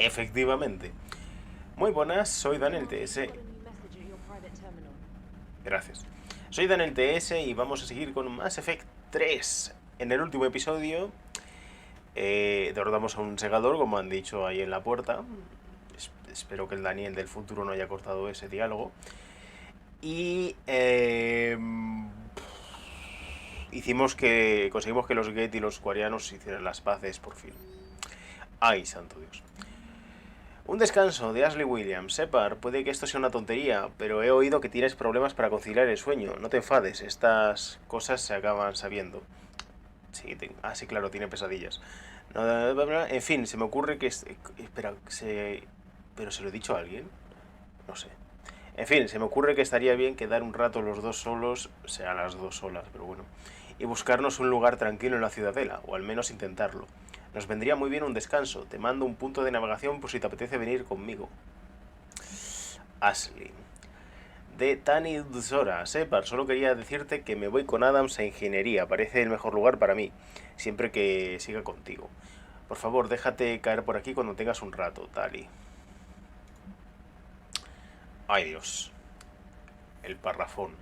Efectivamente. Muy buenas, soy DANelTS. Gracias. Soy DANelTS y vamos a seguir con Mass Effect 3. En el último episodio derrotamos a un segador, como han dicho ahí en la puerta. Espero que el Daniel del futuro no haya cortado ese diálogo. Y conseguimos que los Geth y los Quarianos hicieran las paces por fin. ¡Ay, santo Dios! Un descanso de Ashley Williams. Separ, puede que esto sea una tontería, pero he oído que tienes problemas para conciliar el sueño. No te enfades, estas cosas se acaban sabiendo. Sí, sí, claro, tiene pesadillas. En fin, se me ocurre que... Espera, ¿pero se lo he dicho a alguien? No sé. En fin, se me ocurre que estaría bien quedar un rato los dos solos, o sea, las dos solas, pero bueno, y buscarnos un lugar tranquilo en la ciudadela, o al menos intentarlo. Nos vendría muy bien un descanso. Te mando un punto de navegación por si te apetece venir conmigo. Ashley. De DANelTS. Separ, solo quería decirte que me voy con Adams a ingeniería. Parece el mejor lugar para mí, siempre que siga contigo. Por favor, déjate caer por aquí cuando tengas un rato, Tali. Ay, Dios. El parrafón.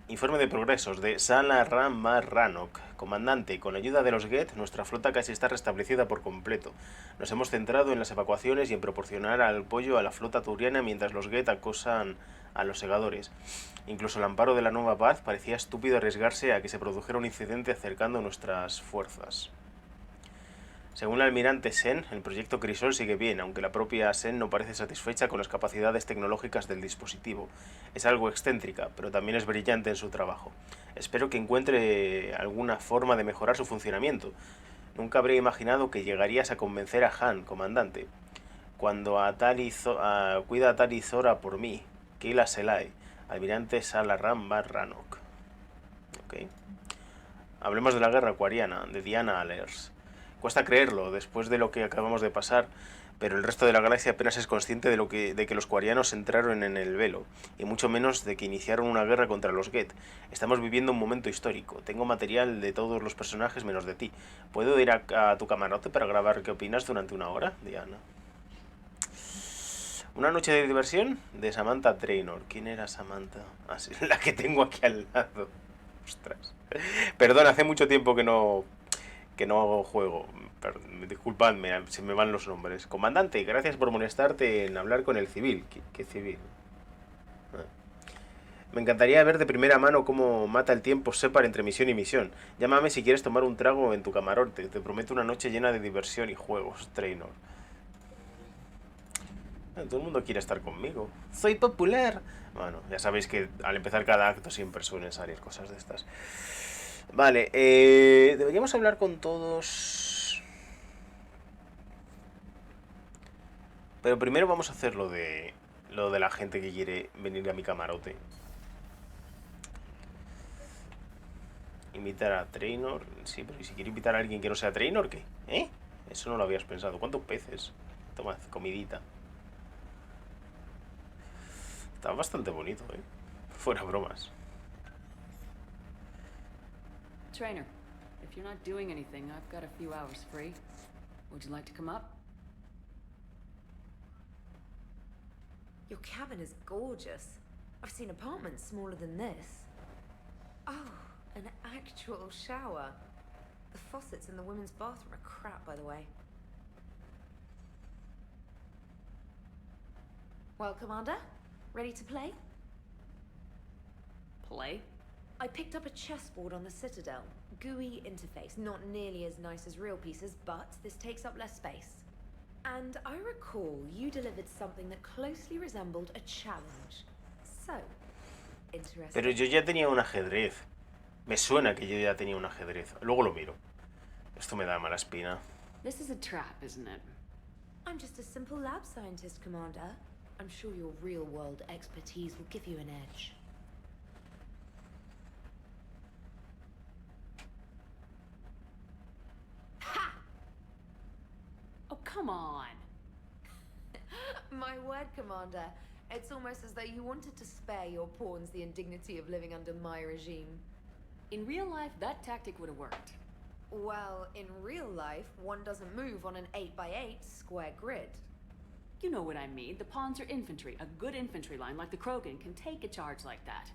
Informe de progresos de Sala Ranok. Comandante, con la ayuda de los Geth, nuestra flota casi está restablecida por completo. Nos hemos centrado en las evacuaciones y en proporcionar apoyo a la flota turiana mientras los Geth acosan a los segadores. Incluso al amparo de la nueva paz parecía estúpido arriesgarse a que se produjera un incidente acercando nuestras fuerzas. Según el almirante Sen, el proyecto Crisol sigue bien, aunque la propia Sen no parece satisfecha con las capacidades tecnológicas del dispositivo. Es algo excéntrica, pero también es brillante en su trabajo. Espero que encuentre alguna forma de mejorar su funcionamiento. Nunca habría imaginado que llegarías a convencer a Han, comandante. Cuando cuida a Tali Zora por mí, Keila Selai, almirante Salaram Ranok. Ok. Hablemos de la guerra acuariana, de DANelTS. Cuesta creerlo, después de lo que acabamos de pasar, pero el resto de la galaxia apenas es consciente de que los quarianos entraron en el velo, y mucho menos de que iniciaron una guerra contra los Geth. Estamos viviendo un momento histórico. Tengo material de todos los personajes menos de ti. ¿Puedo ir a tu camarote para grabar qué opinas durante una hora, Diana? Una noche de diversión de Samantha Trainor. ¿Quién era Samantha? Ah, sí, la que tengo aquí al lado. Ostras. Perdón, hace mucho tiempo que no juego. Disculpadme, se me van los nombres. Comandante, gracias por molestarte en hablar con el civil. ¿Qué civil? Ah. Me encantaría ver de primera mano cómo mata el tiempo Separ entre misión y misión. Llámame si quieres tomar un trago en tu camarote. Te prometo una noche llena de diversión y juegos, Trainor. Todo el mundo quiere estar conmigo. Soy popular. Bueno, ya sabéis que al empezar cada acto siempre suelen salir cosas de estas. Vale, deberíamos hablar con todos. Pero primero vamos a hacer lo de la gente que quiere venir a mi camarote. Invitar a Trainor. Sí, pero ¿y si quiero invitar a alguien que no sea Trainor, qué? ¿Eh? Eso no lo habías pensado. ¿Cuántos peces? Toma, comidita. Está bastante bonito, ¿eh? Fuera bromas. Trainer, if you're not doing anything, I've got a few hours free. Would you like to come up? Your cabin is gorgeous. I've seen apartments smaller than this. Oh, an actual shower. The faucets in the women's bathroom are crap, by the way. Well, Commander, ready to play? Play? I picked up a chessboard on the Citadel. GUI interface, not nearly as nice as real pieces, but this takes up less space. And I recall you delivered something that closely resembled a challenge. So, interesting. Pero yo ya tenía un ajedrez. Me suena que yo ya tenía un ajedrez. Luego lo miro. Esto me da mala espina. This is a trap, isn't it? I'm just a simple lab scientist, Commander. I'm sure your real-world expertise will give you an edge. Ha! Oh, come on. My word, Commander. It's almost as though you wanted to spare your pawns the indignity of living under my regime. In real life, that tactic would have worked. Well, in real life, one doesn't move on an 8x8 square grid. You know what I mean. The pawns are infantry. A good infantry line like the Krogan can take a charge like that.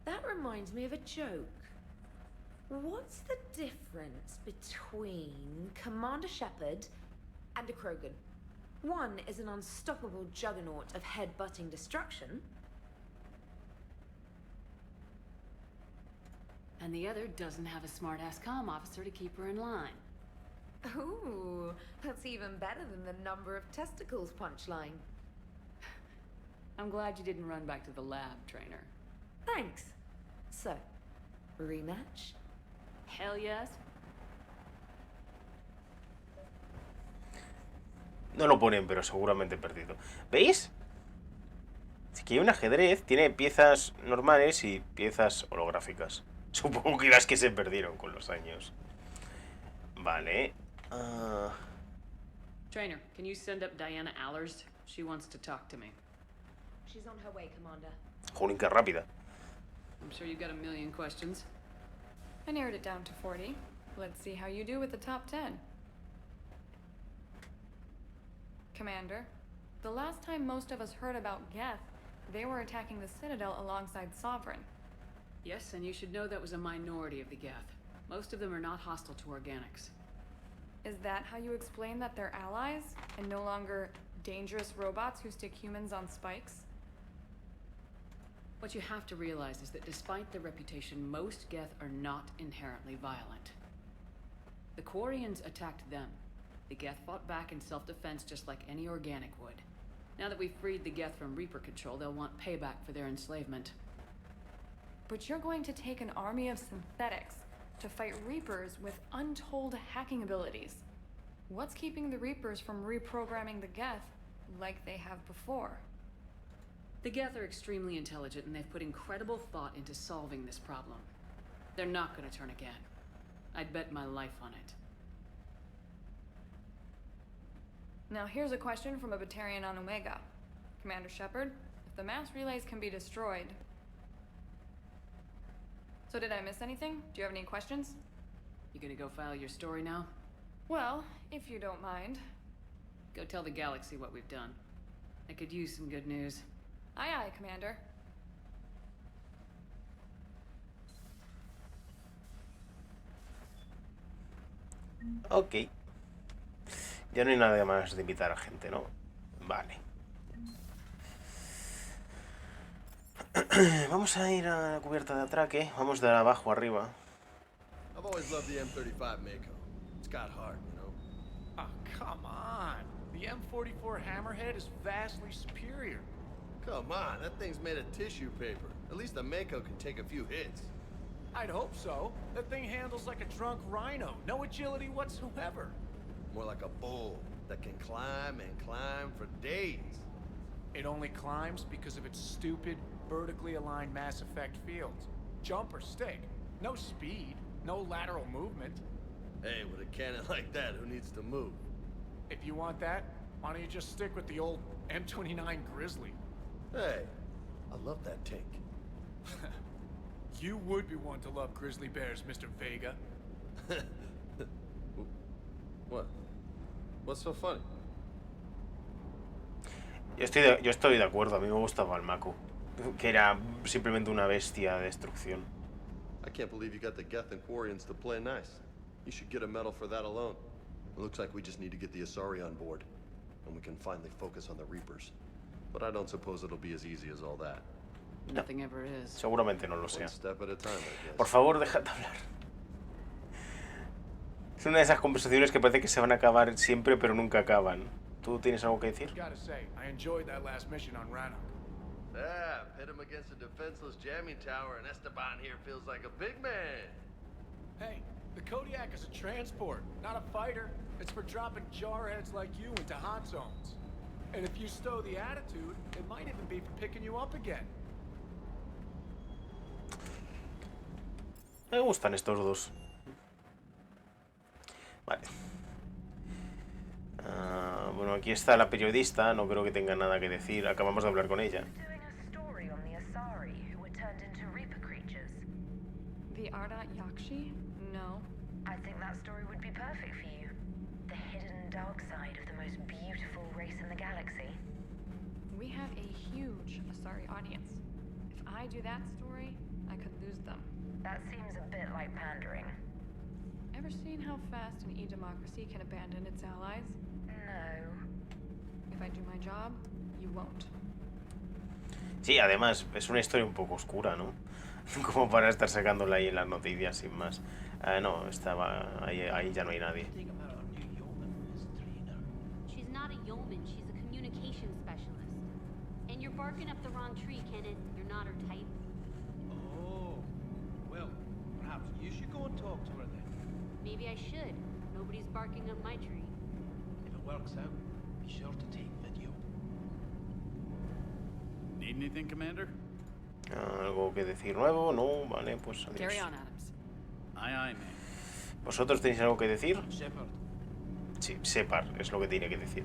That reminds me of a joke. What's the difference between Commander Shepard and a Krogan? One is an unstoppable juggernaut of head-butting destruction. And the other doesn't have a smart-ass comm officer to keep her in line. Ooh, that's even better than the number of testicles punchline. I'm glad you didn't run back to the lab, Trainer. Thanks. So, rematch? Hell yes. No lo ponen, pero seguramente perdido. ¿Veis? Si que hay un ajedrez, tiene piezas normales y piezas holográficas. Supongo que las que se perdieron con los años. Vale. Trainer, can you send up Diana Allers? She wants to talk to me. She's on her way, Commander. Jolín, qué rápida. I'm sure you've got a million questions. I narrowed it down to 40. Let's see how you do with the top 10. Commander, the last time most of us heard about Geth, they were attacking the Citadel alongside Sovereign. Yes, and you should know that was a minority of the Geth. Most of them are not hostile to organics. Is that how you explain that they're allies, and no longer dangerous robots who stick humans on spikes? What you have to realize is that despite their reputation, most Geth are not inherently violent. The Quarians attacked them. The Geth fought back in self-defense just like any organic would. Now that we've freed the Geth from Reaper control, they'll want payback for their enslavement. But you're going to take an army of synthetics to fight Reapers with untold hacking abilities. What's keeping the Reapers from reprogramming the Geth like they have before? The Geth are extremely intelligent, and they've put incredible thought into solving this problem. They're not going to turn again. I'd bet my life on it. Now here's a question from a Batarian on Omega. Commander Shepard, if the mass relays can be destroyed... So did I miss anything? Do you have any questions? You gonna go file your story now? Well, if you don't mind. Go tell the galaxy what we've done. I could use some good news. Aye aye, Commander. Ok. Ya no hay nada más de invitar a gente, ¿no? Vale. Vamos a ir a la cubierta de atraque. Vamos de abajo arriba. I've always loved the M35 Mako. It's got heart, you know? Oh, come on. The M44 Hammerhead is vastly superior. Come on, that thing's made of tissue paper. At least the Mako can take a few hits. I'd hope so. That thing handles like a drunk rhino. No agility whatsoever. More like a bull that can climb and climb for days. It only climbs because of its stupid, vertically aligned Mass Effect fields. Jump or stick. No speed. No lateral movement. Hey, with a cannon like that, who needs to move? If you want that, why don't you just stick with the old M29 Grizzly? Hey, I love that tank. You would be one to love grizzly bears, Mr. Vega. What? What's so funny? Yo estoy de acuerdo, a mí me gustaba el Mako. Que era simplemente una bestia de destrucción. I can't believe you got the Geth and Quarians to play nice. You should get a medal for that alone. It looks like we just need to get the Asari on board, and we can finally focus on the Reapers. But I don't suppose it'll be as easy as all that. No. Nothing ever is. Seguramente no lo sea. One step at a time, I guess. Por favor, déjate hablar. Es una de esas conversaciones que parece que se van a acabar siempre, pero nunca acaban. ¿Tú tienes algo que decir? Gotta say, I enjoyed that last mission on Rannoch. Yeah, pit him against a defenseless jamming tower, and Esteban here feels like a big man. Hey, the Kodiak is a transport, not a fighter. It's for dropping jarheads like you into hot zones. And if you stow the attitude, it might even be for picking you up again. Me gustan estos dos. Vale. Bueno, aquí está la periodista. No creo que tenga nada que decir. Acabamos de hablar con ella. The Arda Yakshi? No. I think that story would be perfect for you. The hidden dark side of the most beautiful race in the galaxy. We have a huge Asari audience. If I do that story, I could lose them. That seems a bit like pandering. Ever seen how fast an e-democracy can abandon its allies? No. If I do my job, you won't. Sí, además, es una historia un poco oscura, ¿no? Como para estar sacándola ahí en las noticias sin más. No, estaba... Ahí ya no hay nadie. She's not a yeoman, she's a communications specialist. And you're barking up the wrong tree, Kenneth. You're not her type. Oh, well, perhaps you should go and talk to her then. Maybe I should. Nobody's barking up my tree. If it works out, be sure to take video. Need anything, Commander? ¿Algo que decir nuevo? No, vale, pues adiós. Carry on, Adams. Aye, aye, man. ¿Vosotros tenéis algo que decir? Shepard. Sí, Separ es lo que tiene que decir.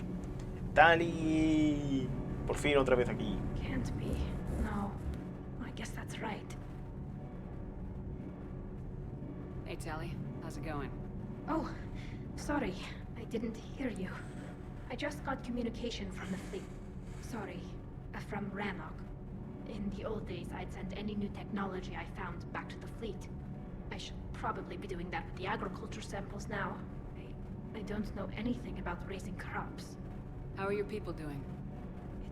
¡Tali! Por fin otra vez aquí. Can't be. No. I guess that's right. Hey, Tally. How's it going? Oh, sorry. I didn't hear you. I just got communication from the fleet. Sorry. From Rannoch. In the old days, I'd send any new technology I found back to the fleet. I should probably be doing that with the agriculture samples now. I don't know anything about raising crops. How are your people doing?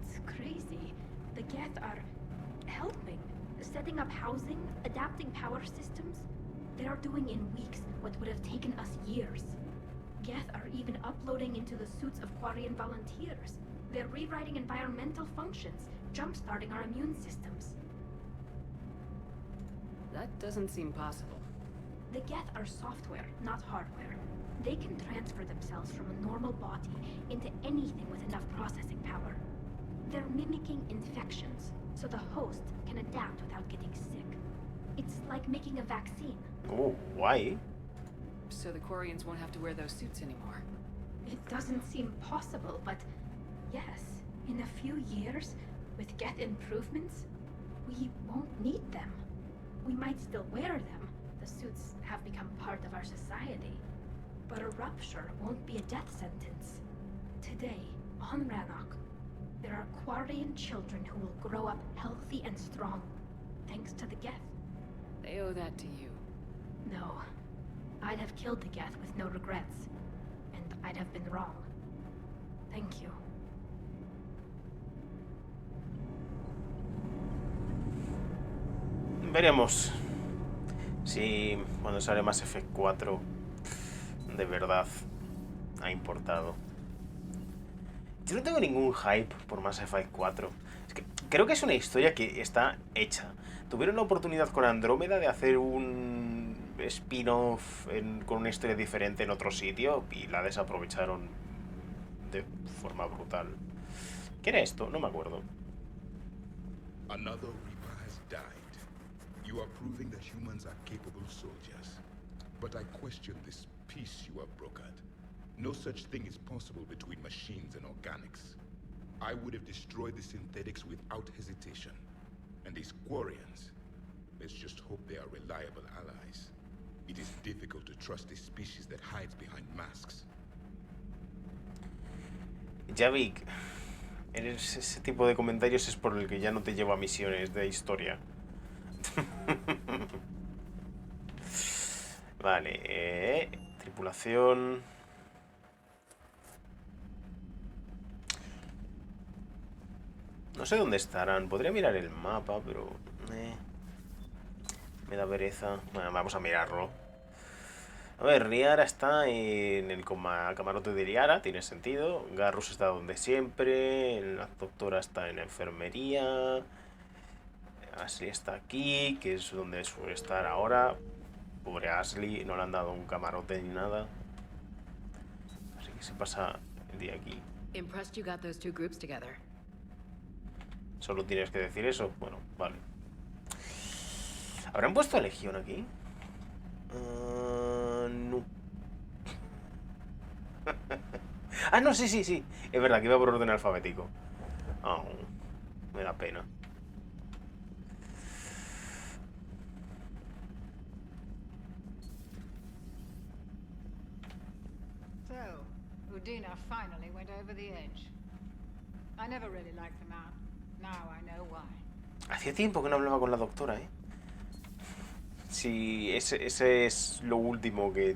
It's crazy. The Geth are helping, setting up housing, adapting power systems. They are doing in weeks what would have taken us years. Geth are even uploading into the suits of Quarian volunteers. They're rewriting environmental functions, jump-starting our immune systems. That doesn't seem possible. The Geth are software, not hardware. They can transfer themselves from a normal body into anything with enough processing power. They're mimicking infections, so the host can adapt without getting sick. It's like making a vaccine. Oh, guay. So the Quarians won't have to wear those suits anymore. It doesn't seem possible, but yes, in a few years, with Geth improvements, we won't need them. We might still wear them. The suits have become part of our society. But a rupture won't be a death sentence. Today, on Rannoch, there are Quarian children who will grow up healthy and strong, thanks to the Geth. They owe that to you. No. I'd have killed the Geth with no regrets. And I'd have been wrong. Thank you. Veremos si cuando sale Mass Effect 4 de verdad ha importado. Yo no tengo ningún hype por Mass Effect 4. Es que creo que es una historia que está hecha. Tuvieron la oportunidad con Andrómeda de hacer un spin-off con una historia diferente en otro sitio y la desaprovecharon de forma brutal. ¿Qué era esto? No me acuerdo. Another Reaper has died. You are proving that humans are capable soldiers. But I question this peace you have brokered. No such thing is possible between machines and organics. I would have destroyed the synthetics without hesitation. And these Quarians, let's just hope they are reliable allies. It is difficult to trust a species that hides behind masks. Ya vi, ese tipo de comentarios es por el que ya no te llevo a misiones de historia. Vale, tripulación. No sé dónde estarán. Podría mirar el mapa, pero me da pereza. Bueno, vamos a mirarlo. A ver, Liara está en el camarote de Liara, tiene sentido. Garrus está donde siempre. La doctora está en la enfermería. Ashley está aquí, que es donde suele estar ahora. Pobre Ashley, no le han dado un camarote ni nada. Así que se pasa el día aquí. Impressed you got those two groups together. ¿Solo tienes que decir eso? Bueno, vale. ¿Habrán puesto a Legión aquí? No. Ah, no, sí. Es verdad que iba por orden alfabético. Oh, me da pena. Medina finally went over the edge. I never really liked the man. Now I know why. Hacía tiempo que no hablaba con la doctora, ¿eh? Sí, ese es lo último que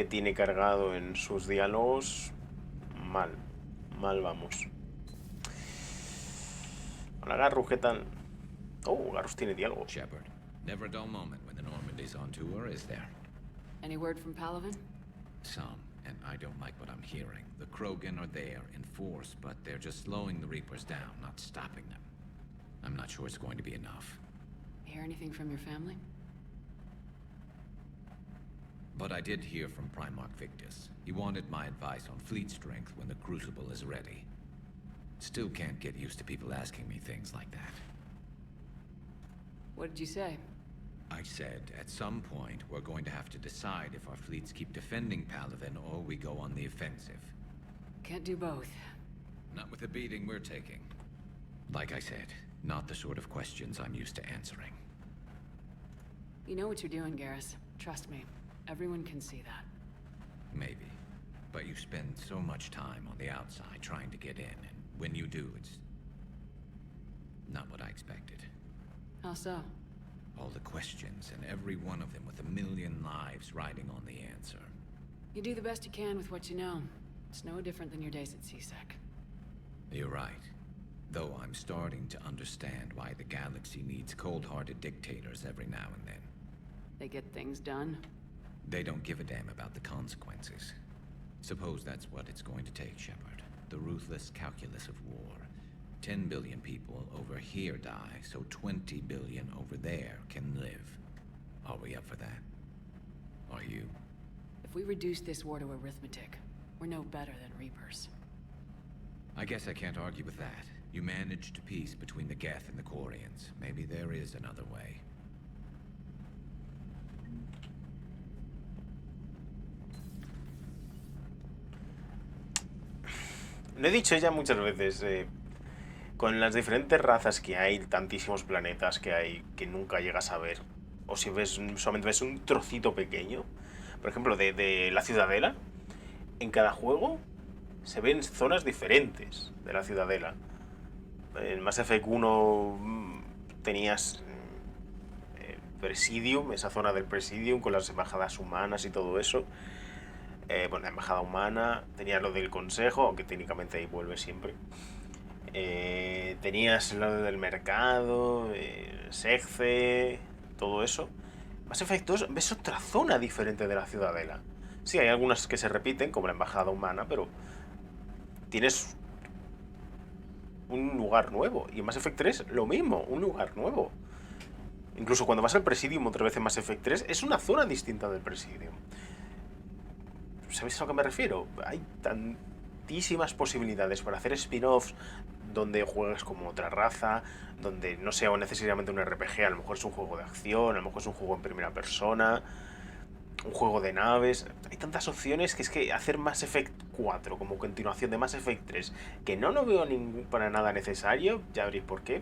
tiene cargado en sus diálogos. Mal vamos. Hola, Garrus, ¿qué tal? Oh, Garrus tiene diálogo. Shepard, never a dull moment when the Normandy's on tour, is there? Any word from Palavin? Some, and I don't like what I'm hearing. The Krogan are there in force, but they're just slowing the Reapers down, not stopping them. I'm not sure it's going to be enough. Hear anything from your family? But I did hear from Primarch Victus. He wanted my advice on fleet strength when the Crucible is ready. Still can't get used to people asking me things like that. What did you say? I said, at some point, we're going to have to decide if our fleets keep defending Palavin or we go on the offensive. Can't do both. Not with the beating we're taking. Like I said, not the sort of questions I'm used to answering. You know what you're doing, Garrus. Trust me. Everyone can see that. Maybe. But you spend so much time on the outside trying to get in, and when you do, it's not what I expected. How so? All the questions, and every one of them with a million lives riding on the answer. You do the best you can with what you know. It's no different than your days at CSEC. You're right. Though I'm starting to understand why the galaxy needs cold-hearted dictators every now and then. They get things done. They don't give a damn about the consequences. Suppose that's what it's going to take, Shepard. The ruthless calculus of war. 10 billion people over here die, so 20 billion over there can live. Are we up for that? Are you? If we reduce this war to arithmetic, we're no better than Reapers. I guess I can't argue with that. You managed peace between the Geth and the Quarians. Maybe there is another way. Lo he dicho ya muchas veces, con las diferentes razas que hay, tantísimos planetas que hay que nunca llegas a ver, o si ves solamente ves un trocito pequeño, por ejemplo, de la ciudadela, en cada juego se ven zonas diferentes de la ciudadela. En Mass Effect 1 tenías el Presidium, esa zona del Presidium con las embajadas humanas y todo eso. Bueno, la embajada humana, tenías lo del consejo, aunque técnicamente ahí vuelve siempre. Tenías lo del mercado, Segce, todo eso. Mass Effect 2 ves otra zona diferente de la ciudadela. Sí, hay algunas que se repiten, como la embajada humana, pero tienes un lugar nuevo. Y en Mass Effect 3 lo mismo, un lugar nuevo. Incluso cuando vas al Presidium otra vez en Mass Effect 3, es una zona distinta del Presidium. ¿Sabéis a lo que me refiero? Hay tantísimas posibilidades para hacer spin-offs donde juegues como otra raza, donde no sea necesariamente un RPG, a lo mejor es un juego de acción, a lo mejor es un juego en primera persona, un juego de naves. Hay tantas opciones que es que hacer Mass Effect 4 como continuación de Mass Effect 3, que no lo veo para nada necesario, ya veréis por qué.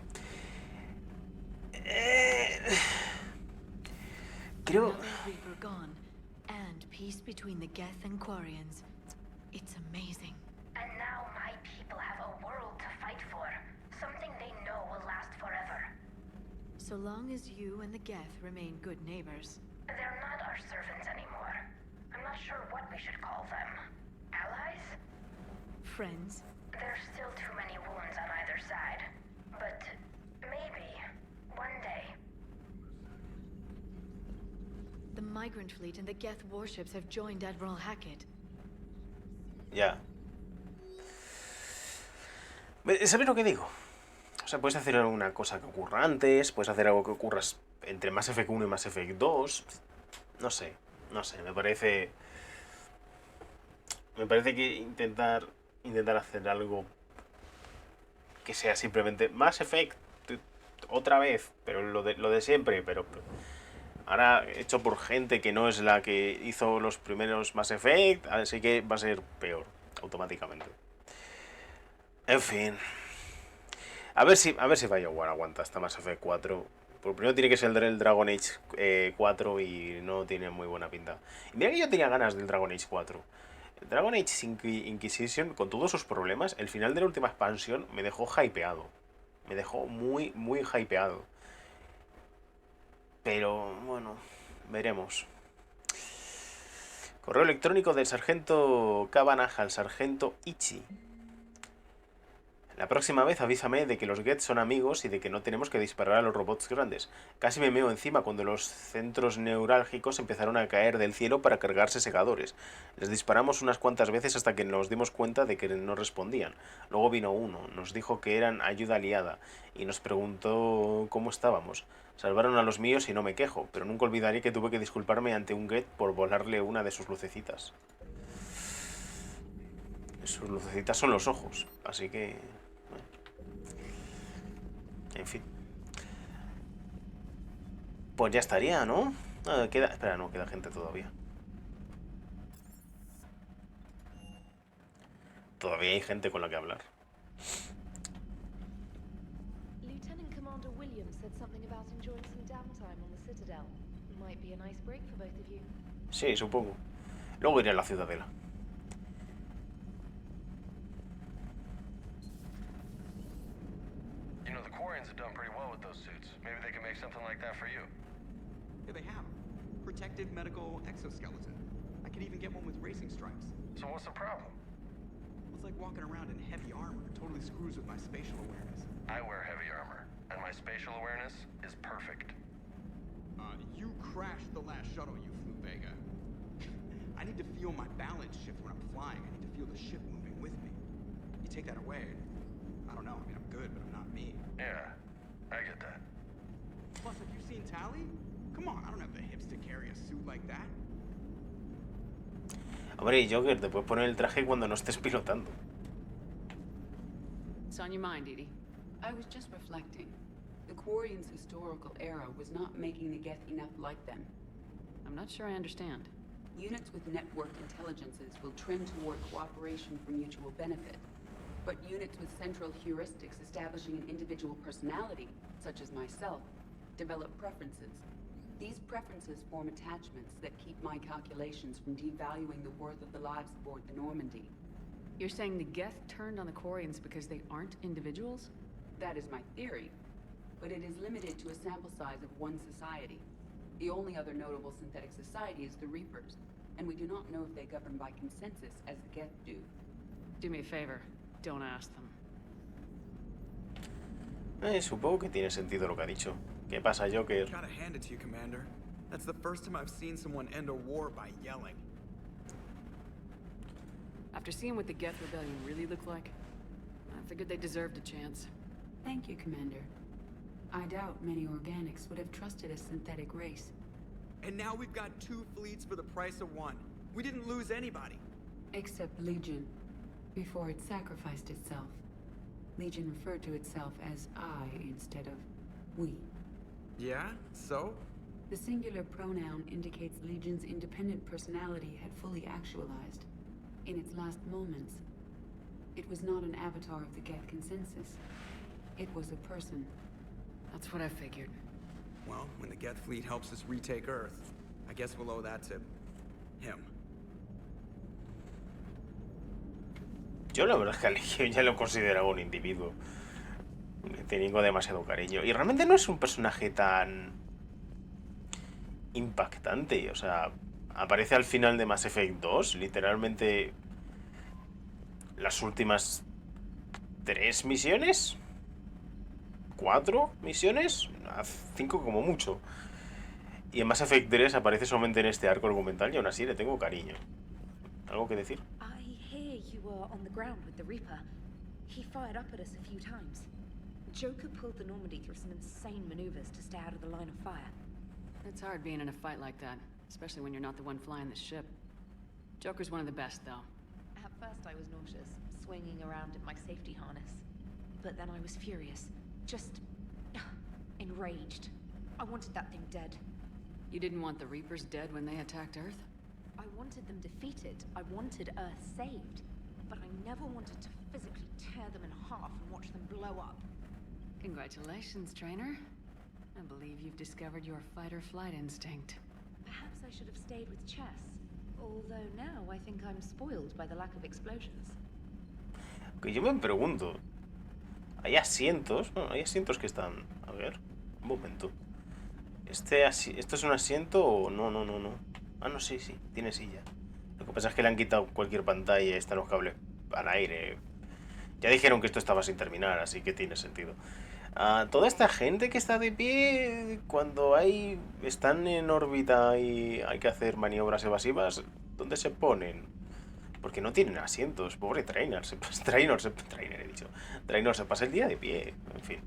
Creo... Peace between the Geth and Quarians. It's amazing. And now my people have a world to fight for. Something they know will last forever. So long as you and the Geth remain good neighbors. They're not our servants anymore. I'm not sure what we should call them. Allies? Friends? There's still too many wounds on either side. But maybe one day. The migrant fleet and the Geth warships have joined Admiral Hackett. Ya. ¿Sabes lo que digo? O sea, puedes hacer alguna cosa que ocurra antes, puedes hacer algo que ocurra entre Mass Effect 1 y Mass Effect 2. No sé, me parece... Me parece que intentar hacer algo que sea simplemente Mass Effect otra vez, pero lo de siempre, pero ahora hecho por gente que no es la que hizo los primeros Mass Effect, así que va a ser peor automáticamente. En fin, a ver si BioWare aguanta hasta Mass Effect 4. Por primero tiene que ser el Dragon Age 4 y no tiene muy buena pinta. Y mira que yo tenía ganas del Dragon Age 4. Dragon Age Inquisition, con todos sus problemas, el final de la última expansión me dejó hypeado. Me dejó muy, muy hypeado. Pero, bueno, veremos. Correo electrónico del sargento Cavanagh al sargento Ichi. La próxima vez avísame de que los Geth son amigos y de que no tenemos que disparar a los robots grandes. Casi me meo encima cuando los centros neurálgicos empezaron a caer del cielo para cargarse segadores. Les disparamos unas cuantas veces hasta que nos dimos cuenta de que no respondían. Luego vino uno, nos dijo que eran ayuda aliada y nos preguntó cómo estábamos. Salvaron a los míos y no me quejo, pero nunca olvidaré que tuve que disculparme ante un Geth por volarle una de sus lucecitas. Sus lucecitas son los ojos, así que... En fin. Pues ya estaría, ¿no? Ah, queda... Espera, no, queda gente todavía. Todavía hay gente con la que hablar. Lieutenant Commander Williams said something about enjoying some downtime on the Citadel. Might be a nice break for both of you. Sí, supongo. Luego iré a la ciudadela. You know, the Quarians have done pretty well with those suits. Maybe they can make something like that for you. Here they have. Protective medical exoskeleton. I could even get one with racing stripes. So what's the problem? It's like walking around in heavy armor. It totally screws with my spatial awareness. I wear heavy armor, and my spatial awareness is perfect. You crashed the last shuttle you flew, Vega. I need to feel my balance shift when I'm flying. I need to feel the ship moving with me. You take that away, I don't know. I mean, I'm good, but I'm not me. Yeah, I get that. Plus, have you seen Tally? Come on, I don't have the hips to carry a suit like that. Hombre, Joker, te puedes poner el traje cuando no estés pilotando. What's on your mind, Edie? I was just reflecting. The Quarians' historical era was not making the Geth enough like them. I'm not sure I understand. Units with networked intelligences will trend toward cooperation for mutual benefit. But units with central heuristics establishing an individual personality, such as myself, develop preferences. These preferences form attachments that keep my calculations from devaluing the worth of the lives aboard the Normandy. You're saying the Geth turned on the Quarians because they aren't individuals? That is my theory, but it is limited to a sample size of one society. The only other notable synthetic society is the Reapers, and we do not know if they govern by consensus as the Geth do. Do me a favor, don't ask them. Supongo que tiene sentido lo que ha dicho. ¿Qué pasa, Joker? Gotta hand it to you, Commander. That's the first time I've seen someone end a war by yelling. After seeing what the Geth Rebellion really looked like, I figured they deserved a chance. Thank you, Commander. I doubt many organics would have trusted a synthetic race. And now we've got 2 fleets for the price of 1. We didn't lose anybody. Except Legion, before it sacrificed itself. Legion referred to itself as I instead of we. Yeah? So? The singular pronoun indicates Legion's independent personality had fully actualized. In its last moments, it was not an avatar of the Geth consensus. It was a person. That's what I figured. Well, when the Geth fleet helps us retake Earth, I guess we'll owe that to him. Yo la verdad es que a Legion ya lo consideraba un individuo. Le tengo demasiado cariño. Y realmente no es un personaje tan impactante. O sea, aparece al final de Mass Effect 2. Literalmente las últimas 3 misiones. 4 misiones. 5 como mucho. Y en Mass Effect 3 aparece solamente en este arco argumental y aún así le tengo cariño. ¿Algo que decir? I hear you were on the ground with the Reaper. He fired up at us a few times. Joker pulled the Normandy through some insane maneuvers to stay out of the line of fire. It's hard being in a fight like that, especially when you're not the one flying the ship. Joker's one of the best, though. At first I was nauseous, swinging around in my safety harness. But then I was furious. Just... enraged. I wanted that thing dead. You didn't want the Reapers dead when they attacked Earth? I wanted them defeated. I wanted Earth saved. But I never wanted to physically tear them in half and watch them blow up. Congratulations, trainer. I believe you've discovered your fight-or-flight instinct. Perhaps I should have stayed with chess. Although now I think I'm spoiled by the lack of explosions. Que yo me pregunto. Hay asientos. No, hay asientos que están. A ver, un momento. ¿Esto es un asiento o no? No. Ah, no, sí, tiene silla. Lo que pasa es que le han quitado cualquier pantalla y están los cables al aire. Ya dijeron que esto estaba sin terminar, así que tiene sentido. Toda esta gente que está de pie cuando están en órbita y hay que hacer maniobras evasivas, ¿dónde se ponen? Porque no tienen asientos. Pobre Trainer. Trainer he dicho. Trainer se pasa el día de pie. En fin.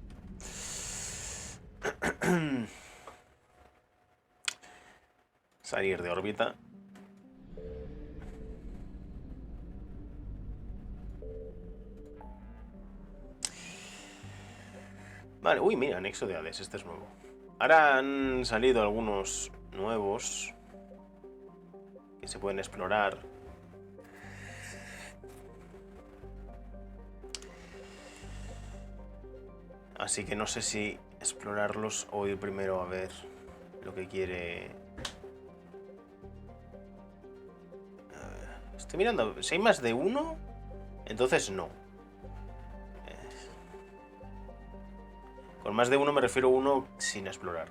Salir de órbita. Vale, uy, mira, anexo de Hades, este es nuevo. Ahora han salido algunos nuevos que se pueden explorar. Así que no sé si explorarlos o ir primero a ver lo que quiere. A ver, estoy mirando, si hay más de uno, entonces no. Con más de uno me refiero a uno sin explorar.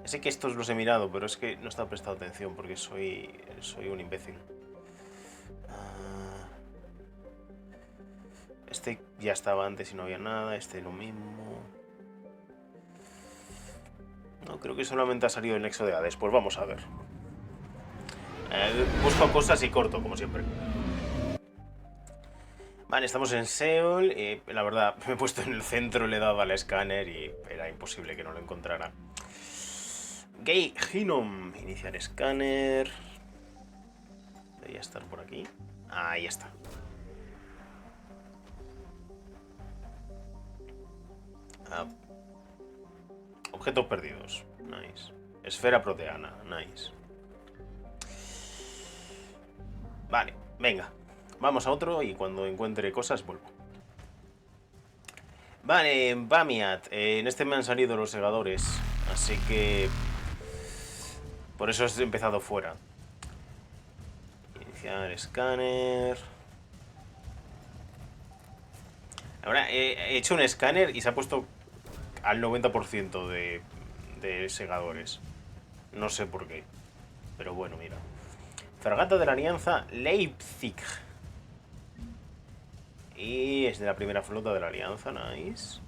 Sé que estos los he mirado, pero es que no he estado prestando atención porque soy un imbécil. Este ya estaba antes y no había nada. Este lo mismo. No, creo que solamente ha salido el nexo de Hades. Pues vamos a ver. Busco cosas y corto, como siempre. Vale, estamos en Seoul. La verdad, me he puesto en el centro, le he dado al escáner y era imposible que no lo encontrara. Gay Ginom. Iniciar escáner. Debería estar por aquí. Ahí está. Objetos perdidos. Nice. Esfera proteana. Nice. Vale, venga. Vamos a otro y cuando encuentre cosas vuelvo. Vale, Bamiat. En este me han salido los segadores. Así que... por eso he empezado fuera. Iniciar escáner. Ahora he hecho un escáner y se ha puesto al 90% de segadores. No sé por qué. Pero bueno, mira. Fragata de la Alianza Leipzig. Y es de la primera flota de la Alianza, nice.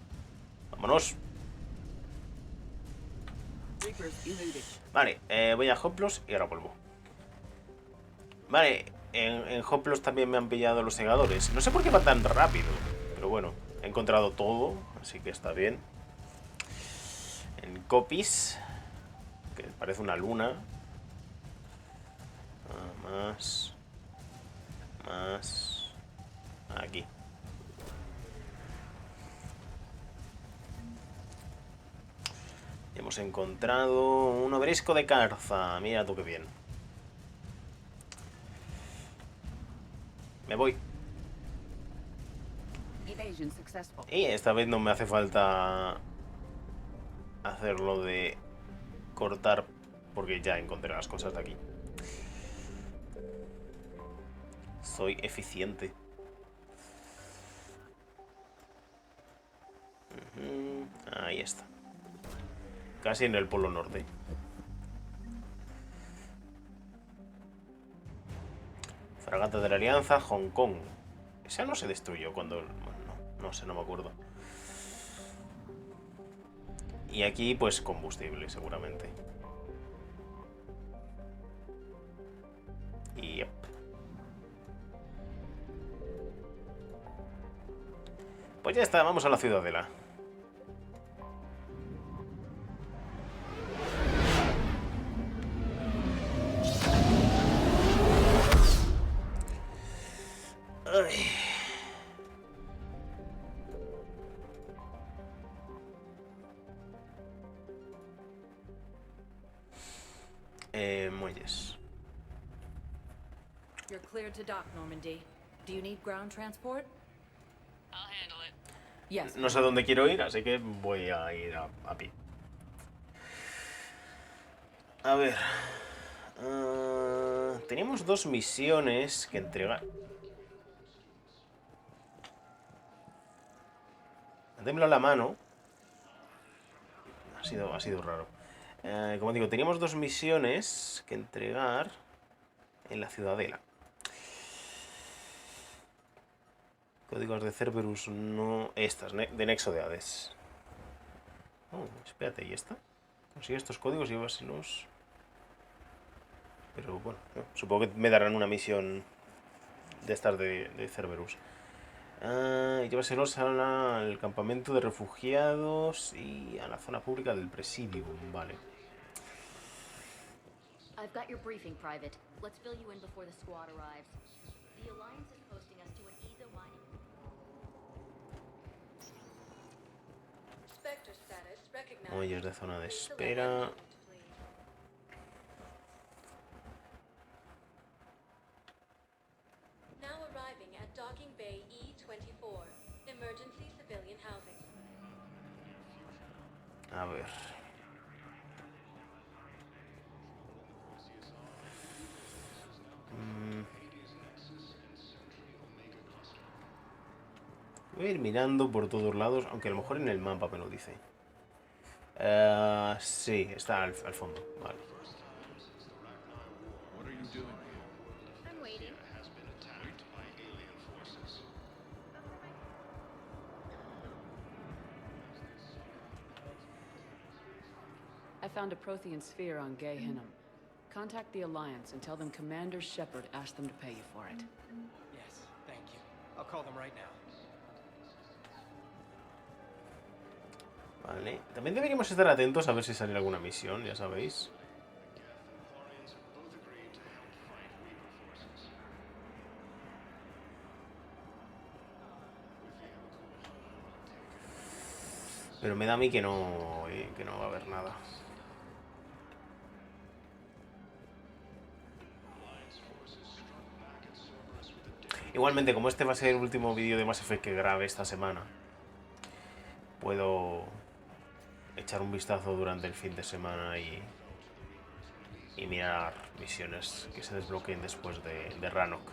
Vámonos. Vale, voy a Hoplos y ahora vuelvo. Vale, en Hoplos también me han pillado los segadores. No sé por qué va tan rápido, pero bueno, he encontrado todo, así que está bien. En Copies, que parece una luna. Más. Aquí. Hemos encontrado un obrisco de Carza. Mira tú qué bien. Me voy. Y esta vez no me hace falta hacerlo de cortar porque ya encontré las cosas de aquí. Soy eficiente. Ahí está. Casi en el polo norte. Fragata de la Alianza, Hong Kong. Esa no se destruyó cuando... bueno, no sé, no me acuerdo. Y aquí, pues, combustible, seguramente. Y... yep. Pues ya está, vamos a la ciudadela. Ay. Muelles. You're cleared to dock, Normandy. Do you need ground transport? I'll handle it. Yes. No sé dónde quiero ir, así que voy a ir a pie. A ver. teníamos 2 misiones que entregar. Démelo a la mano. Ha sido raro. Como digo, teníamos 2 misiones que entregar en la ciudadela. Códigos de Cerberus, no... Estas, de Nexo de Hades. Oh, espérate, ¿y esta? Consigue estos códigos y llévaselos. Pero bueno, no, supongo que me darán una misión de estas de Cerberus. Llévaselos al campamento de refugiados y a la zona pública del Presidium, vale. I've got your briefing, Private. Let's fill you in before the squad arrives. The Alliance is posting us to an ezo mining. Spectre status recognized. Muelles de zona de espera. Now arriving at Docking Bay E24, emergency civilian housing. A ver. Voy a ir mirando por todos lados, aunque a lo mejor en el mapa me lo dice. Sí, está al fondo, vale. I'm waiting. I found a Prothean sphere on Gay Hinnom. Contact the Alliance and tell them Commander Shepard asked them to pay you for it. Yes, thank you. I'll call them right now. Vale, también deberíamos estar atentos a ver si sale alguna misión, ya sabéis. Pero me da a mí que no va a haber nada. Igualmente, como este va a ser el último vídeo de Mass Effect que grabe esta semana, puedo echar un vistazo durante el fin de semana y mirar misiones que se desbloqueen después de Rannoch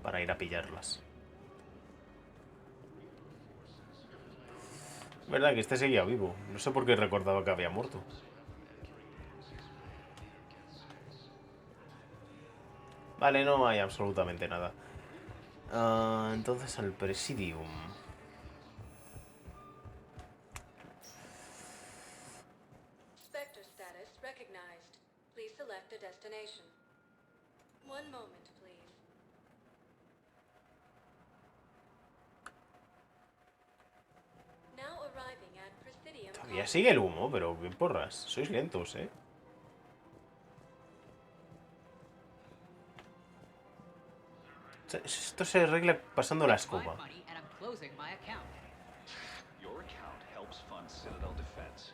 para ir a pillarlas. Verdad que este seguía vivo. No sé por qué recordaba que había muerto. Vale, no hay absolutamente nada. Entonces al Presidium. Spectre status recognized. Please select a destination. One moment, please. Now arriving at Presidium. Todavía sigue el humo, pero qué porras. Sois lentos, ¿eh? Esto se arregla pasando la escoba. Your account helps fund Citadel defense.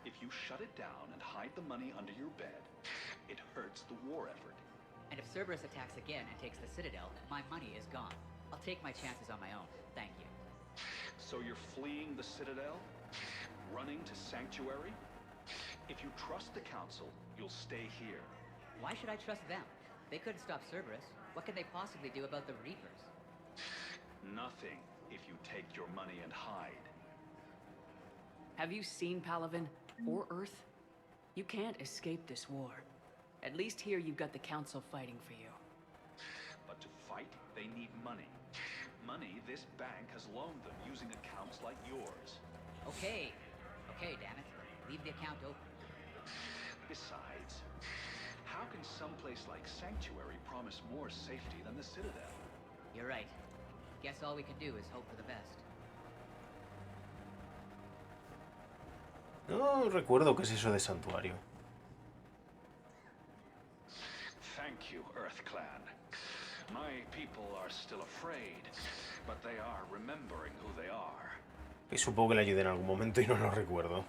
If you shut it down and hide the money under your bed, it hurts the war effort. And if Cerberus attacks again and takes the Citadel, my money is gone. I'll take my chances on my own. Thank you. So you're fleeing the Citadel? Running to Sanctuary? If you trust the Council, you'll stay here. Why should I trust them? They couldn't stop Cerberus. What can they possibly do about the Reapers? Nothing if you take your money and hide. Have you seen Palaven or Earth? You can't escape this war. At least here you've got the Council fighting for you. But to fight, they need money. Money this bank has loaned them using accounts like yours. Okay, damn it. Leave the account open. Besides, how can someplace like Sanctuary promise more safety than the Citadel? You're right. Guess all we can do is hope for the best. No recuerdo qué es eso de santuario. Thank you, Earth Clan. My people are still afraid, but they are remembering who they are. Que supongo que le ayudé en algún momento y no lo recuerdo.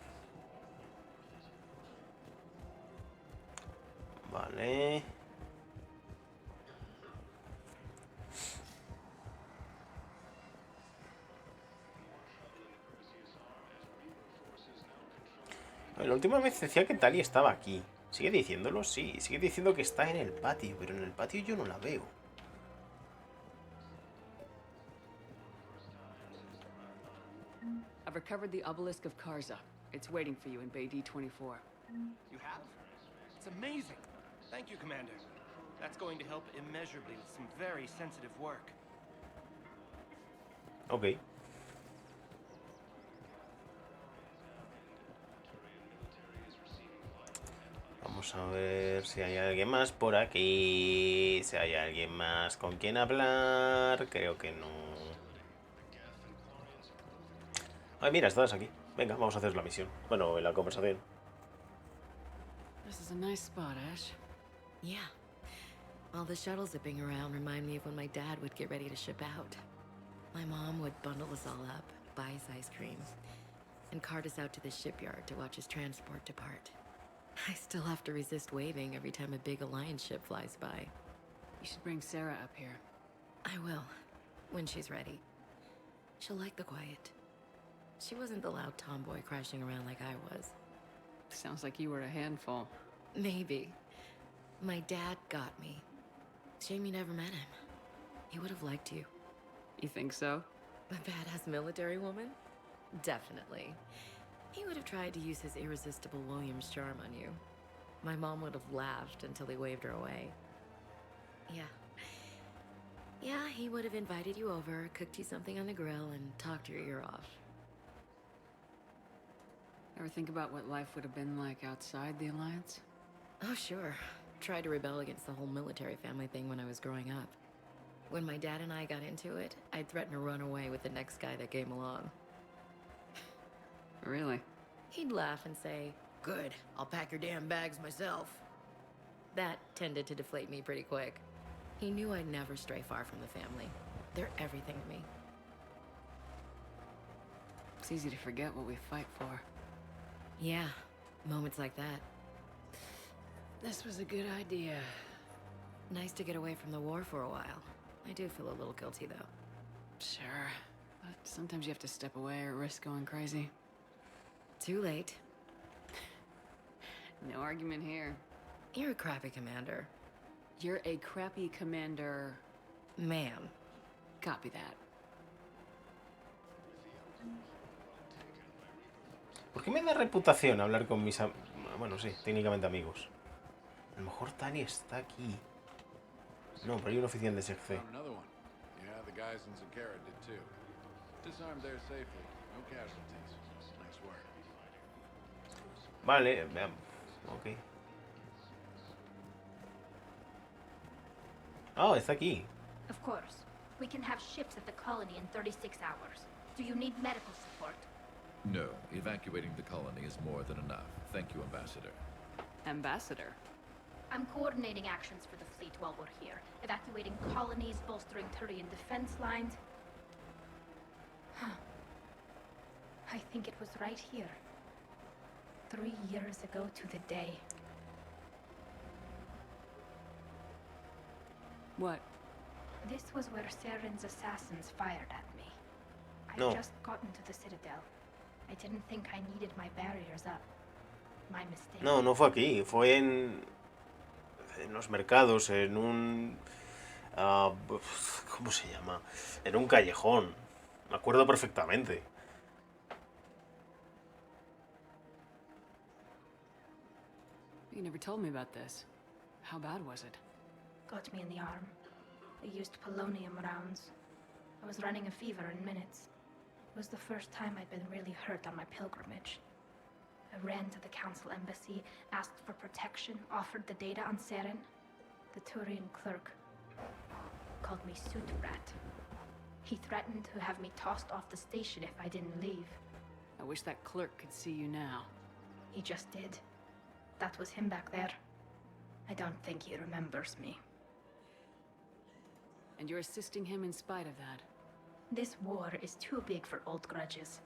Vale. La última vez decía que Tali estaba aquí. ¿Sigue diciéndolo? Sí, sigue diciendo que está en el patio, pero en el patio yo no la veo. I've recovered the obelisk of Karza. It's waiting for you in Bay D24. You have? It's amazing. Thank you, Commander. That's going to help immeasurably with some very sensitive work. Ok. Vamos a ver si hay alguien más por aquí. Si hay alguien más con quien hablar. Creo que no. Ay, mira, estás aquí. Venga, vamos a hacer la misión. Bueno, la conversación. This is a nice spot, Ash. Yeah. All the shuttles zipping around remind me of when my dad would get ready to ship out. My mom would bundle us all up, buy us ice cream, and cart us out to the shipyard to watch his transport depart. I still have to resist waving every time a big Alliance ship flies by. You should bring Sarah up here. I will, when she's ready. She'll like the quiet. She wasn't the loud tomboy crashing around like I was. Sounds like you were a handful. Maybe. My dad got me. Shame you never met him. He would have liked you. You think so? A badass military woman? Definitely. He would have tried to use his irresistible Williams charm on you. My mom would have laughed until he waved her away. Yeah, he would have invited you over, cooked you something on the grill, and talked your ear off. Ever think about what life would have been like outside the Alliance? Oh, sure. Tried to rebel against the whole military family thing when I was growing up. When my dad and I got into it, I'd threaten to run away with the next guy that came along. Really? He'd laugh and say, "Good, I'll pack your damn bags myself." That tended to deflate me pretty quick. He knew I'd never stray far from the family. They're everything to me. It's easy to forget what we fight for. Yeah, moments like that. This was a good idea. Nice to get away from the war for a while. I do feel a little guilty, though. Sure, but sometimes you have to step away or risk going crazy. Too late. No argument here. You're a crappy commander. You're a crappy commander. Ma'am. Copy that. ¿Por qué me da reputación hablar con mis bueno, sí, técnicamente amigos? A lo mejor Tani está aquí. No, pero hay un oficial de SECC. Vale, veamos. Ok. Oh, está aquí. Of course. We can have ships at the colony in 36 hours. Do you need medical support? No, evacuating the colony is more than enough. Thank you, Ambassador. Ambassador? I'm coordinating actions for the fleet while we're here. Evacuating colonies, bolstering Turian defense lines. I think it was right here. 3 years ago to the day. What? This was where Saren's assassins fired at me. No. I'd just gotten to the Citadel. I didn't think I needed my barriers up. My mistake. No, no fue aquí. Fue en los mercados, en un... ¿cómo se llama? En un callejón. Me acuerdo perfectamente. You never told me about this. How bad was it? Got me in the arm. They used polonium rounds. I was running a fever in minutes. It was the first time I'd been really hurt on my pilgrimage. I ran to the council embassy, asked for protection, offered the data on Seren. The Turian clerk called me suit rat. He threatened to have me tossed off the station if I didn't leave. I wish that clerk could see you now. He just did. That was him back there. I don't think he remembers me. And you're assisting him in spite of that. This war is too big for old grudges.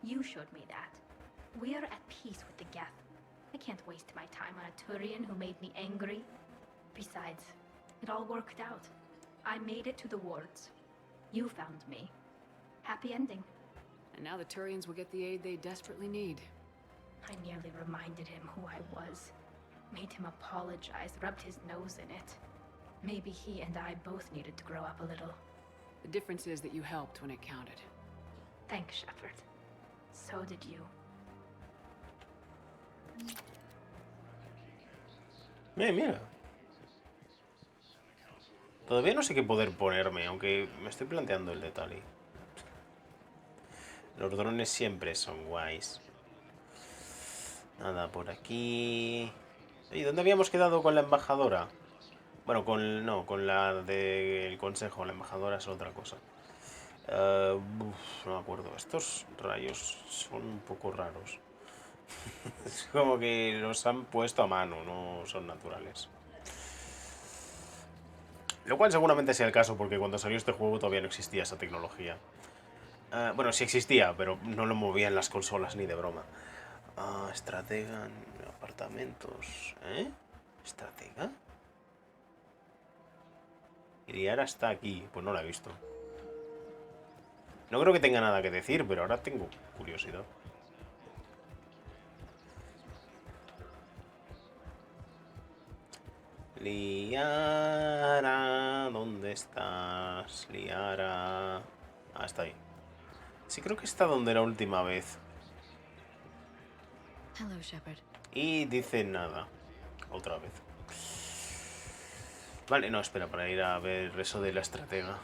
You showed me that. We're at peace with the Geth. I can't waste my time on a Turian who made me angry. Besides, it all worked out. I made it to the wards. You found me. Happy ending. And now the Turians will get the aid they desperately need. I nearly reminded him who I was. made him apologize, rubbed his nose in it. Maybe he and I both needed to grow up a little. The difference is that you helped when it counted. Thanks, Shepard. So did you. Mira. Todavía no sé qué poder ponerme, aunque me estoy planteando el detalle. Los drones siempre son guays. Nada por aquí. ¿Y dónde habíamos quedado con la embajadora? Bueno, con la del consejo. La embajadora es otra cosa. No me acuerdo. Estos rayos son un poco raros. Es como que los han puesto a mano, no son naturales. Lo cual seguramente sea el caso, porque cuando salió este juego todavía no existía esa tecnología. Bueno, sí existía, pero no lo movían las consolas ni de broma. Estratega en apartamentos. ¿Eh? ¿Estratega? Iriara está aquí. Pues no la he visto. No creo que tenga nada que decir, pero ahora tengo curiosidad. Liara, ¿dónde estás? Liara. Ah, está ahí. Sí, creo que está donde la última vez. Hello, Shepard. Y dice nada. Otra vez. Vale, no, espera, para ir a ver eso de la estratega.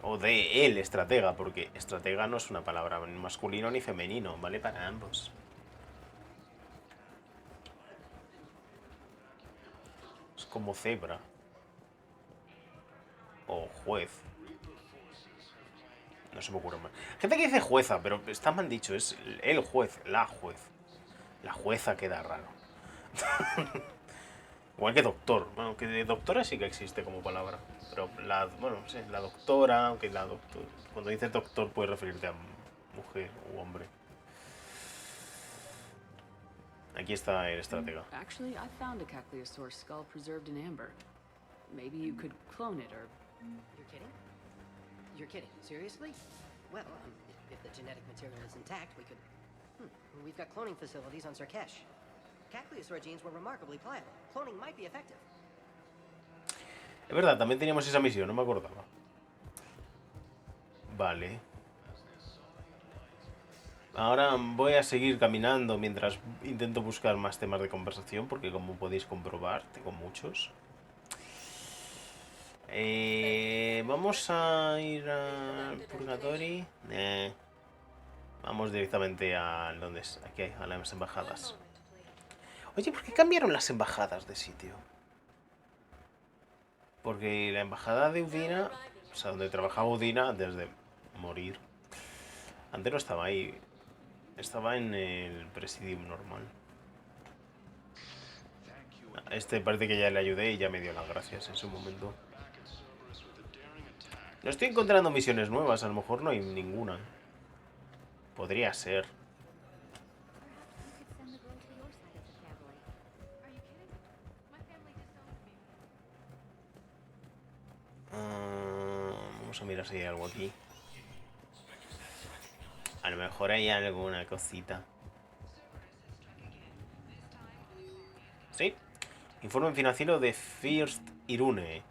O de el estratega, porque estratega no es una palabra ni masculino ni femenino, vale para ambos. Es como cebra. O juez. No se me ocurre más. Gente que dice jueza, pero está mal dicho. Es el juez, la juez. La jueza queda raro. Igual que doctor. Bueno, que de doctora sí que existe como palabra. Pero bueno, sí, la doctora, aunque la doctor. Cuando dices doctor puedes referirte a mujer u hombre. Aquí está el estratega. Actually, I found a Caccleosaur skull preserved in amber. Maybe you could clone it or... You're kidding? You're kidding. Seriously? Well, if the genetic material is intact, we could... We've got cloning facilities on Sarkesh. Caccleosaur genes were remarkably pliable. Cloning might be effective. Es verdad, también teníamos esa misión, no me acordaba. Vale. Ahora voy a seguir caminando mientras intento buscar más temas de conversación, porque como podéis comprobar, tengo muchos. Vamos a ir al Purgatory. Vamos directamente a... ¿Dónde es? Aquí, a las embajadas. Oye, ¿por qué cambiaron las embajadas de sitio? Porque la embajada de Udina, o sea, donde trabajaba Udina antes de morir, antes no estaba ahí. Estaba en el Presidium normal. Este parece que ya le ayudé y ya me dio las gracias en su momento. No estoy encontrando misiones nuevas, a lo mejor no hay ninguna. Podría ser. Vamos a mirar si hay algo aquí. A lo mejor hay alguna cosita. ¿Sí? Informe financiero de First Irune.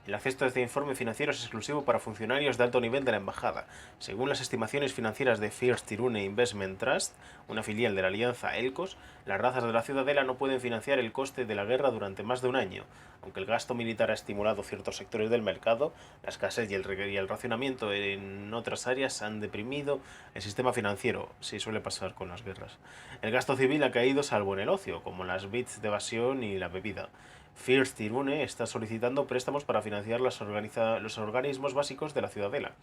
El acceso a este informe financiero es exclusivo para funcionarios de alto nivel de la embajada. Según las estimaciones financieras de First Irune Investment Trust, una filial de la alianza ELCOS, las razas de la ciudadela no pueden financiar el coste de la guerra durante más de un año. Aunque el gasto militar ha estimulado ciertos sectores del mercado, la escasez y el racionamiento en otras áreas han deprimido el sistema financiero. Sí, suele pasar con las guerras. El gasto civil ha caído salvo en el ocio, como las bits de evasión y la bebida. First Irune está solicitando préstamos para financiar los organismos básicos de la ciudadela.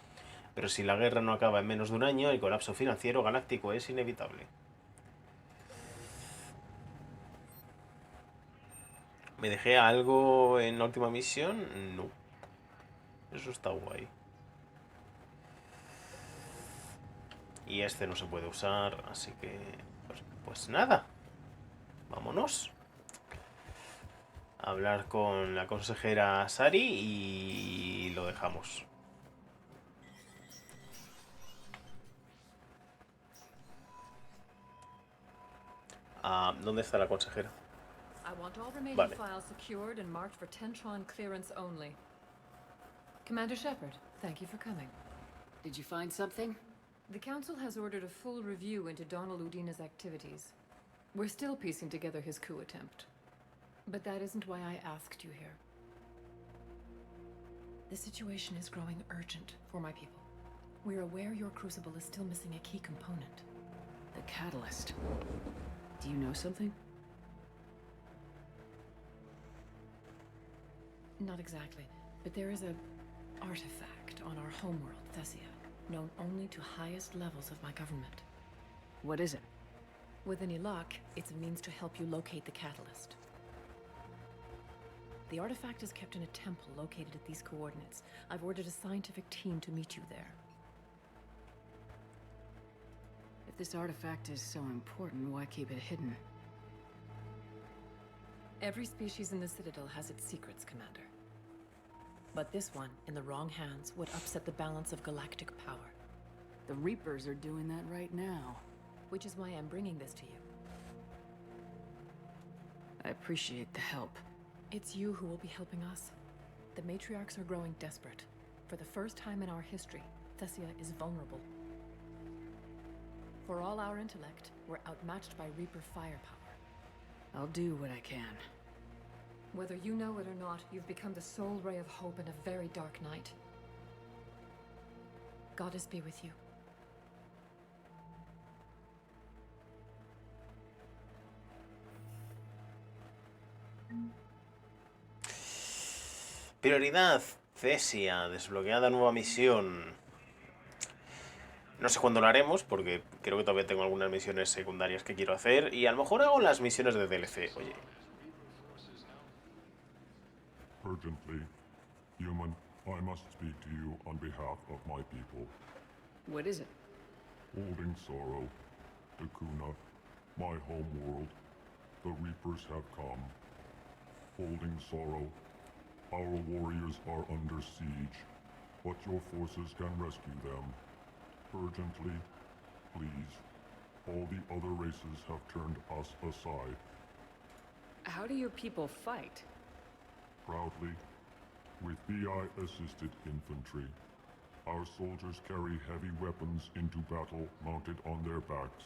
Pero si la guerra no acaba en menos de un año, el colapso financiero galáctico es inevitable. ¿Me dejé algo en la última misión? No. Eso está guay. Y este no se puede usar, así que... Pues nada. Vámonos. Hablar con la consejera Sari y lo dejamos. ¿Dónde está la consejera? I want all remaining Vale. files secured and marked for Tentron clearance only. Commander Shepard, thank you for coming. Did you find something? The Council has ordered a full review into Donald Udina's activities. We're still piecing together his coup attempt. But that isn't why I asked you here. The situation is growing urgent for my people. We're aware your crucible is still missing a key component. The catalyst. Do you know something? Not exactly, but there is a artifact on our homeworld, Thessia, known only to highest levels of my government. What is it? With any luck, it's a means to help you locate the catalyst. The artifact is kept in a temple located at these coordinates. I've ordered a scientific team to meet you there. If this artifact is so important, why keep it hidden? Every species in the Citadel has its secrets, Commander. But this one, in the wrong hands, would upset the balance of galactic power. The Reapers are doing that right now. Which is why I'm bringing this to you. I appreciate the help. It's you who will be helping us. The matriarchs are growing desperate. For the first time in our history, Thessia is vulnerable. For all our intellect, we're outmatched by Reaper firepower. I'll do what I can. Whether you know it or not, you've become the sole ray of hope in a very dark night. Goddess be with you. Prioridad, Thessia, desbloqueada nueva misión. No sé cuándo lo haremos, porque creo que todavía tengo algunas misiones secundarias que quiero hacer. Y a lo mejor hago las misiones de DLC, oye. Urgently, human, I must speak to you on behalf of my people. What is it? Holding sorrow, Dakuna, my home world, the Reapers have come. Holding sorrow, our warriors are under siege, but your forces can rescue them. Urgently, please. All the other races have turned us aside. How do your people fight? Proudly, with BI-assisted infantry. Our soldiers carry heavy weapons into battle mounted on their backs.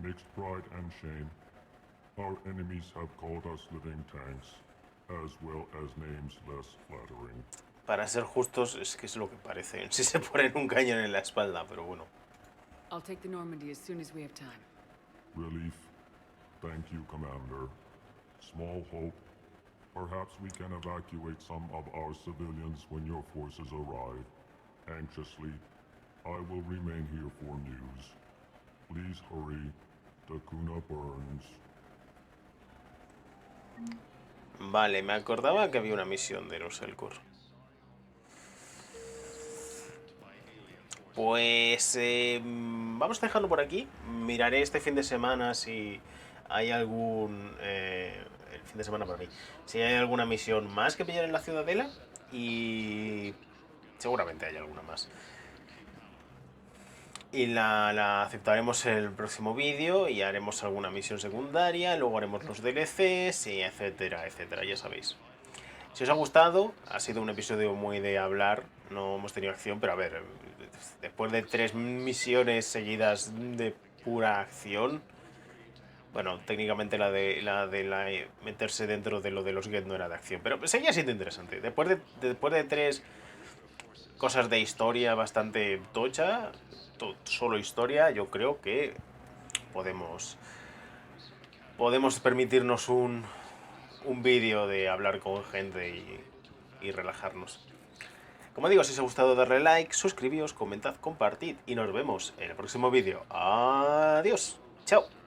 Mixed pride and shame, our enemies have called us living tanks, as well as names less flattering. Para ser justos, es que es lo que parecen. Si se ponen un cañón en la espalda, pero bueno. I'll take the Normandy as soon as we have time. Relief. Thank you, Commander. Small hope. Perhaps we can evacuate some of our civilians when your forces arrive. Anxiously, I will remain here for news. Please hurry. Dakuna burns. Vale, me acordaba que había una misión de los Elcor. Pues vamos a dejarlo por aquí. Miraré este fin de semana si hay algún... el fin de semana para mí. Si hay alguna misión más que pillar en la ciudadela. Y seguramente hay alguna más. Y la aceptaremos en el próximo vídeo y haremos alguna misión secundaria, luego haremos los DLCs y etcétera, etcétera, ya sabéis. Si os ha gustado, ha sido un episodio muy de hablar, no hemos tenido acción, pero a ver, después de 3 misiones seguidas de pura acción, bueno, técnicamente la de meterse dentro de lo de los Get no era de acción, pero seguía siendo interesante. Después de 3 cosas de historia bastante tocha, solo historia, yo creo que podemos permitirnos un vídeo de hablar con gente y relajarnos. Como digo, si os ha gustado, darle like, suscribíos, comentad, compartid y nos vemos en el próximo vídeo. Adiós, chao.